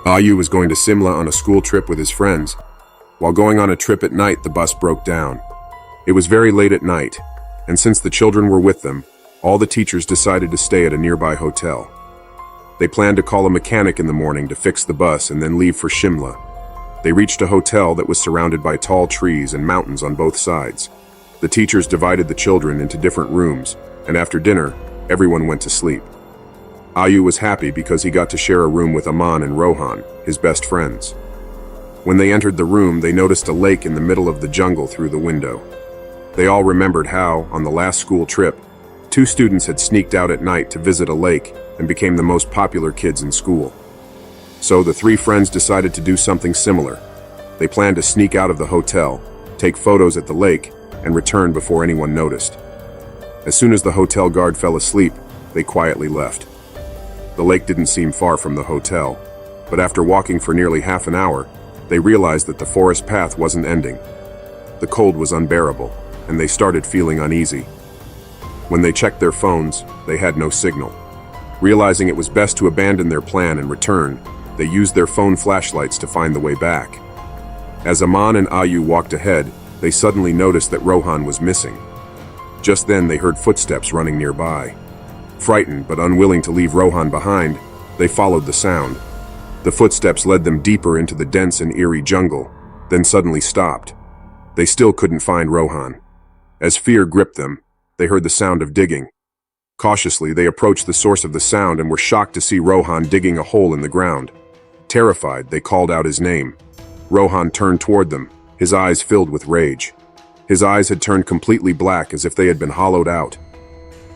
Ayu was going to Simla on a school trip with his friends. While going on a trip at night, the bus broke down. It was very late at night, and since the children were with them, all the teachers decided to stay at a nearby hotel. They planned to call a mechanic in the morning to fix the bus and then leave for Shimla. They reached a hotel that was surrounded by tall trees and mountains on both sides. The teachers divided the children into different rooms, and after dinner, everyone went to sleep. Ayu was happy because he got to share a room with Aman and Rohan, his best friends. When they entered the room, they noticed a lake in the middle of the jungle through the window. They all remembered how, on the last school trip, 2 students had sneaked out at night to visit a lake and became the most popular kids in school. So the 3 friends decided to do something similar. They planned to sneak out of the hotel, take photos at the lake, and return before anyone noticed. As soon as the hotel guard fell asleep, they quietly left. The lake didn't seem far from the hotel, but after walking for nearly half an hour, they realized that the forest path wasn't ending. The cold was unbearable, and they started feeling uneasy. When they checked their phones, they had no signal. Realizing it was best to abandon their plan and return, they used their phone flashlights to find the way back. As Aman and Ayu walked ahead, they suddenly noticed that Rohan was missing. Just then they heard footsteps running nearby. Frightened but unwilling to leave Rohan behind, they followed the sound. The footsteps led them deeper into the dense and eerie jungle, then suddenly stopped. They still couldn't find Rohan. As fear gripped them, they heard the sound of digging. Cautiously, they approached the source of the sound and were shocked to see Rohan digging a hole in the ground. Terrified, they called out his name. Rohan turned toward them, his eyes filled with rage. His eyes had turned completely black as if they had been hollowed out.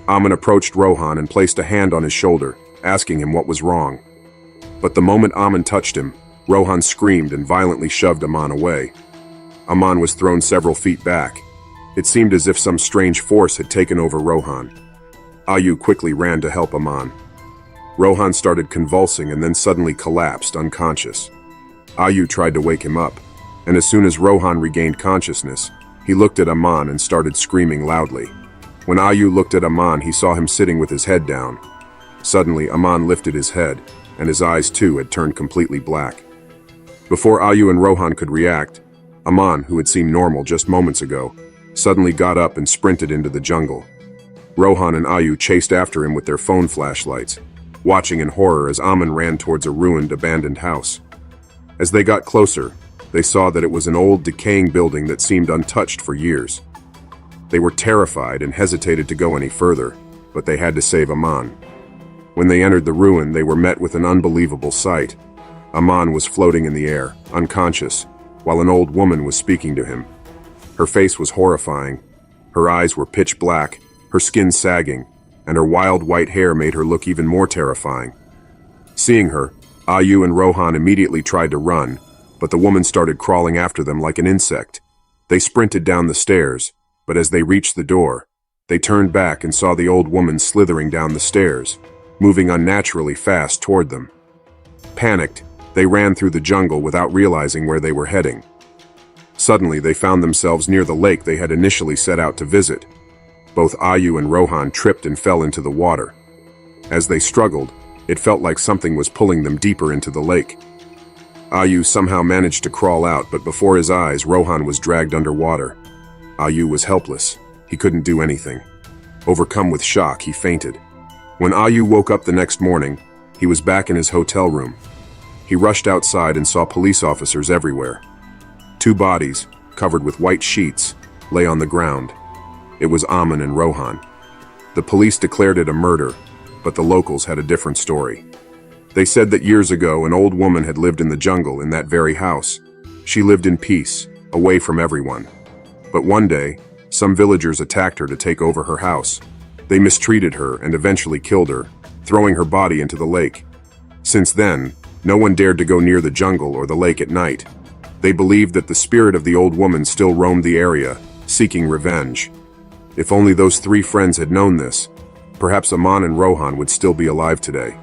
Aman approached Rohan and placed a hand on his shoulder, asking him what was wrong. But the moment Aman touched him, Rohan screamed and violently shoved Aman away. Aman was thrown several feet back. It seemed as if some strange force had taken over Rohan. Ayu quickly ran to help Aman. Rohan started convulsing and then suddenly collapsed, unconscious. Ayu tried to wake him up, and as soon as Rohan regained consciousness, he looked at Aman and started screaming loudly. When Ayu looked at Aman, he saw him sitting with his head down. Suddenly, Aman lifted his head, and his eyes too had turned completely black. Before Ayu and Rohan could react, Aman, who had seemed normal just moments ago, suddenly got up and sprinted into the jungle. Rohan and Ayu chased after him with their phone flashlights, watching in horror as Aman ran towards a ruined, abandoned house. As they got closer, they saw that it was an old, decaying building that seemed untouched for years. They were terrified and hesitated to go any further, but they had to save Aman. When they entered the ruin, they were met with an unbelievable sight. Aman was floating in the air, unconscious, while an old woman was speaking to him. Her face was horrifying. Her eyes were pitch black, her skin sagging, and her wild white hair made her look even more terrifying. Seeing her, Ayu and Rohan immediately tried to run, but the woman started crawling after them like an insect. They sprinted down the stairs, but as they reached the door, they turned back and saw the old woman slithering down the stairs, moving unnaturally fast toward them. Panicked, they ran through the jungle without realizing where they were heading. Suddenly, they found themselves near the lake they had initially set out to visit. Both Ayu and Rohan tripped and fell into the water. As they struggled, it felt like something was pulling them deeper into the lake. Ayu somehow managed to crawl out, but before his eyes, Rohan was dragged underwater. Ayu was helpless. He couldn't do anything. Overcome with shock, he fainted. When Ayu woke up the next morning, he was back in his hotel room. He rushed outside and saw police officers everywhere. 2 bodies, covered with white sheets, lay on the ground. It was Aman and Rohan. The police declared it a murder, but the locals had a different story. They said that years ago, an old woman had lived in the jungle in that very house. She lived in peace, away from everyone. But one day, some villagers attacked her to take over her house. They mistreated her and eventually killed her, throwing her body into the lake. Since then, no one dared to go near the jungle or the lake at night. They believed that the spirit of the old woman still roamed the area, seeking revenge. If only those 3 friends had known this, perhaps Aman and Rohan would still be alive today.